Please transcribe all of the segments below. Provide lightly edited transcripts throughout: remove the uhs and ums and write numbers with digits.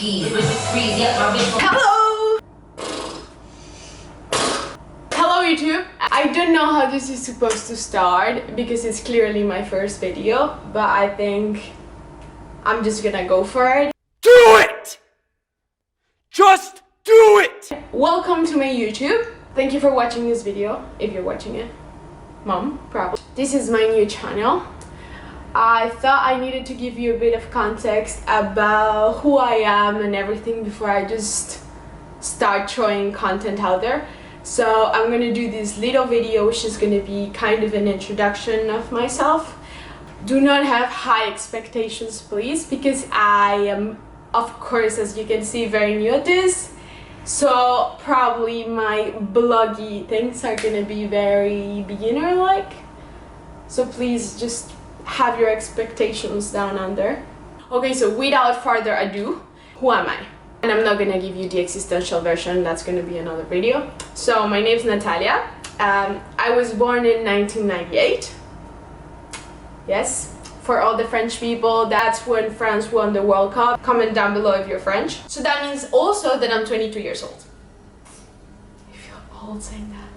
Hello! Hello YouTube! I don't know how this is supposed to start because it's clearly my first video, but I think I'm just gonna go for it. Do it! Just do it! Welcome to my YouTube. Thank you for watching this video, if you're watching it. Mom, probably. This is my new channel. I thought I needed to give you a bit of context about who I am and everything before I just start throwing content out there. So I'm gonna do this little video which is gonna be kind of an introduction of myself. Do not have high expectations, please, because I am, of course, as you can see, very new at this. So probably my bloggy things are gonna be very beginner-like. So please just have your expectations down under. Okay, so without further ado, who am I? And I'm not gonna give you the existential version, that's gonna be another video. So my name's Natalia. I was born in 1998. Yes, for all the French people, that's when France won the World Cup. Comment down below if you're French. So that means also that I'm 22 years old. I feel old saying that.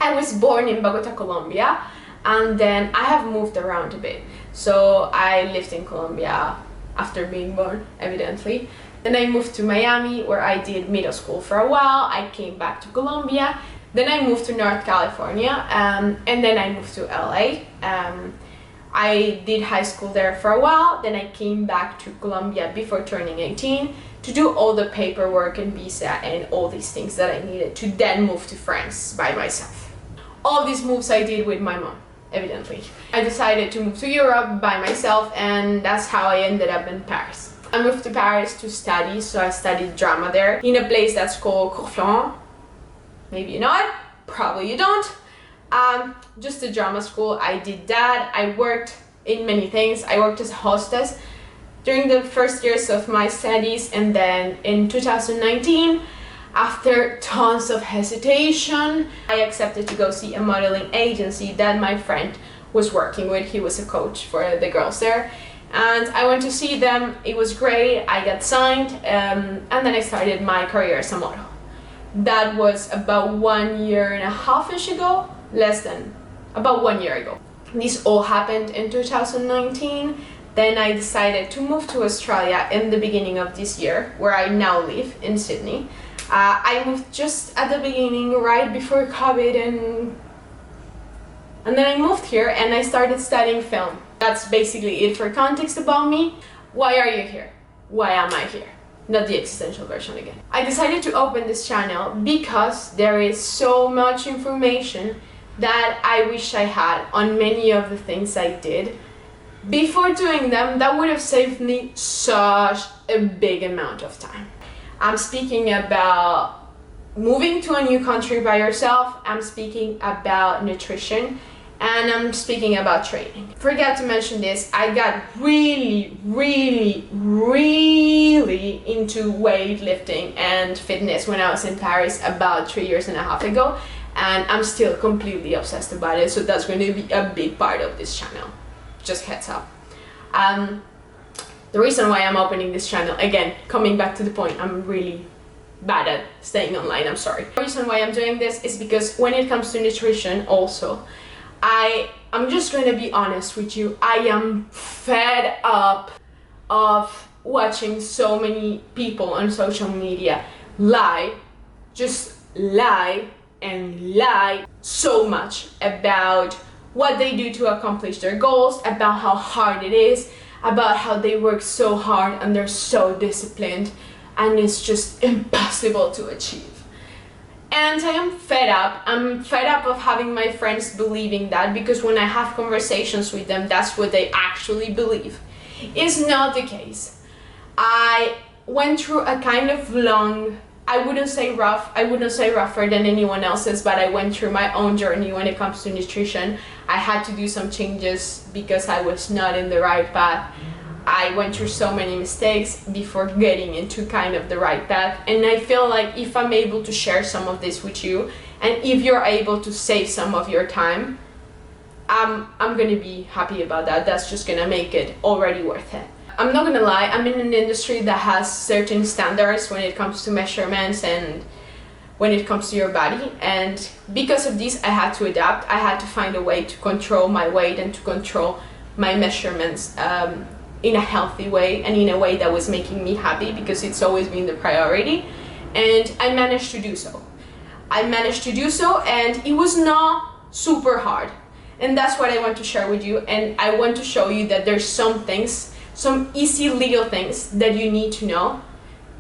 I was born in Bogota, Colombia, and then I have moved around a bit. So I lived in Colombia after being born, evidently. Then I moved to Miami, where I did middle school for a while. I came back to Colombia. Then I moved to North California, and then I moved to LA. I did high school there for a while. Then I came back to Colombia before turning 18 to do all the paperwork and visa and all these things that I needed to then move to France by myself. All these moves I did with my mom, evidently. I decided to move to Europe by myself, and that's how I ended up in Paris. I moved to Paris to study, so I studied drama there in a place that's called Cours Florent. Maybe you know it, probably you don't. Just a drama school. I did that. I worked in many things. I worked as a hostess during the first years of my studies, and then in 2019, after tons of hesitation, I accepted to go see a modeling agency that my friend was working with. He was a coach for the girls there, and I went to see them. It was great. I got signed, and then I started my career as a model. That was about 1.5 years ago, less than about 1 year ago. This all happened in 2019. Then I decided to move to Australia in the beginning of this year, where I now live in Sydney. I moved just at the beginning, right before COVID, and then I moved here and I started studying film. That's basically it for context about me. Why are you here? Why am I here? Not the existential version again. I decided to open this channel because there is so much information that I wish I had on many of the things I did. Before doing them, that would have saved me such a big amount of time. I'm speaking about moving to a new country by yourself, I'm speaking about nutrition, and I'm speaking about training. Forgot to mention this, I got really into weightlifting and fitness when I was in Paris about 3.5 years ago, and I'm still completely obsessed about it, so that's going to be a big part of this channel. Just heads up. The reason why I'm opening this channel, again, coming back to the point, I'm really bad at staying online, I'm sorry. The reason why I'm doing this is because when it comes to nutrition also, I'm just going to be honest with you, I am fed up of watching so many people on social media just lie so much about what they do to accomplish their goals, about how hard it is, about how they work so hard and they're so disciplined and it's just impossible to achieve. And I am fed up. I'm fed up of having my friends believing that, because when I have conversations with them, that's what they actually believe. It's not the case. I went through a kind of long, I wouldn't say rougher than anyone else's, but I went through my own journey when it comes to nutrition. I had to do some changes because I was not in the right path. I went through so many mistakes before getting into kind of the right path, and I feel like if I'm able to share some of this with you, and if you're able to save some of your time, I'm gonna be happy about that. That's just gonna make it already worth it. I'm not gonna lie, I'm in an industry that has certain standards when it comes to measurements and when it comes to your body, and because of this I had to adapt. I had to find a way to control my weight and to control my measurements in a healthy way and in a way that was making me happy, because it's always been the priority, and I managed to do so. And it was not super hard, and that's what I want to share with you. And I want to show you that there's some things, some easy little things that you need to know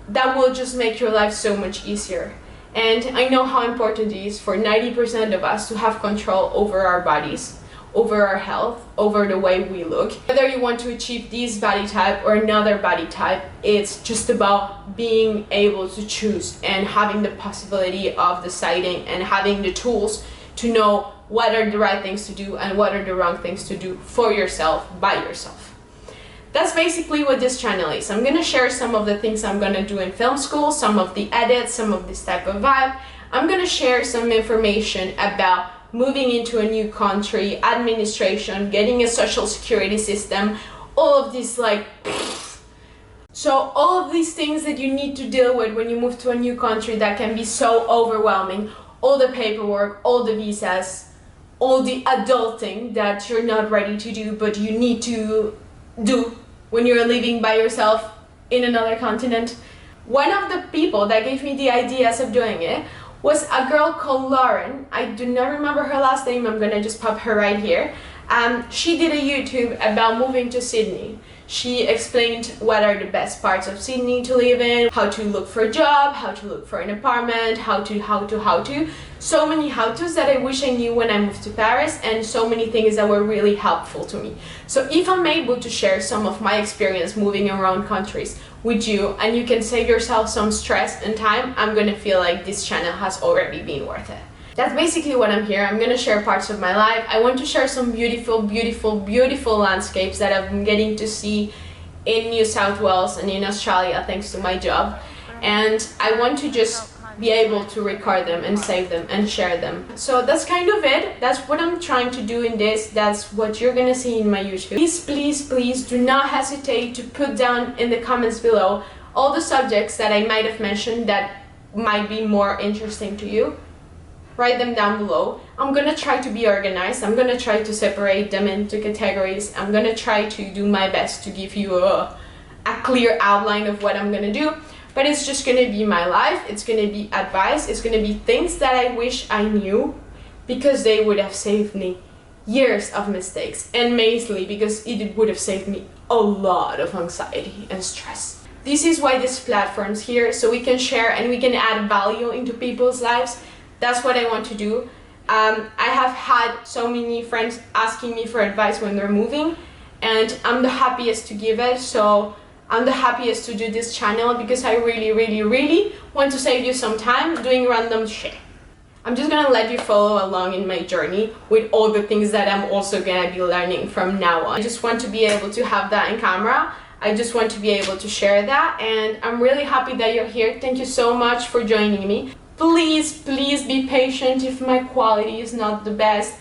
that will just make your life so much easier. And I know how important it is for 90% of us to have control over our bodies, over our health, over the way we look. Whether you want to achieve this body type or another body type, it's just about being able to choose and having the possibility of deciding and having the tools to know what are the right things to do and what are the wrong things to do for yourself, by yourself. That's basically what this channel is. I'm gonna share some of the things I'm gonna do in film school, some of the edits, some of this type of vibe. I'm gonna share some information about moving into a new country, administration, getting a social security system, all of this so all of these things that you need to deal with when you move to a new country that can be so overwhelming. All the paperwork, all the visas, all the adulting that you're not ready to do but you need to do when you're living by yourself in another continent. One of the people that gave me the ideas of doing it was a girl called Lauren. I do not remember her last name, I'm gonna just pop her right here. She did a YouTube about moving to Sydney. She explained what are the best parts of Sydney to live in, how to look for a job, how to look for an apartment, how to. So many how-tos that I wish I knew when I moved to Paris, and so many things that were really helpful to me. So if I'm able to share some of my experience moving around countries with you, and you can save yourself some stress and time, I'm gonna feel like this channel has already been worth it. That's basically what I'm here. I'm gonna share parts of my life. I want to share some beautiful, beautiful, beautiful landscapes that I've been getting to see in New South Wales and in Australia thanks to my job. And I want to just be able to record them and save them and share them. So that's kind of it. That's what I'm trying to do in this. That's what you're gonna see in my YouTube. Please, please, please do not hesitate to put down in the comments below all the subjects that I might have mentioned that might be more interesting to you. Write them down below. I'm gonna try to be organized. I'm gonna try to separate them into categories. I'm gonna try to do my best to give you a clear outline of what I'm gonna do. But it's just gonna be my life. It's gonna be advice. It's gonna be things that I wish I knew, because they would have saved me years of mistakes, and mainly because it would have saved me a lot of anxiety and stress. This is why this platform's here, so we can share and we can add value into people's lives. That's what I want to do. I have had so many friends asking me for advice when they're moving, and I'm the happiest to give it. So I'm the happiest to do this channel because I really, really, really want to save you some time doing random shit. I'm just gonna let you follow along in my journey with all the things that I'm also gonna be learning from now on. I just want to be able to have that in camera. I just want to be able to share that, and I'm really happy that you're here. Thank you so much for joining me. Please, please be patient if my quality is not the best,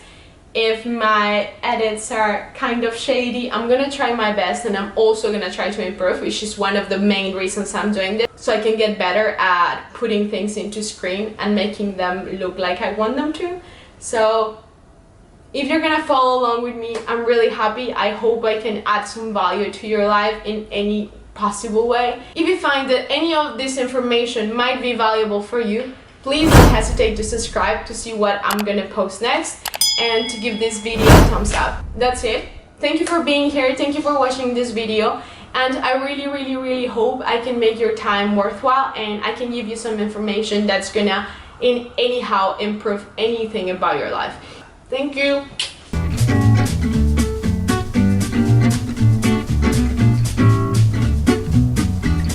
if my edits are kind of shady. I'm gonna try my best, and I'm also gonna try to improve, which is one of the main reasons I'm doing this, so I can get better at putting things into screen and making them look like I want them to. So if you're gonna follow along with me, I'm really happy. I hope I can add some value to your life in any possible way. If you find that any of this information might be valuable for you, please don't hesitate to subscribe to see what I'm gonna post next, and to give this video a thumbs up. That's it. Thank you for being here. Thank you for watching this video, and I really, really, really hope I can make your time worthwhile, and I can give you some information that's gonna anyhow improve anything about your life. Thank you.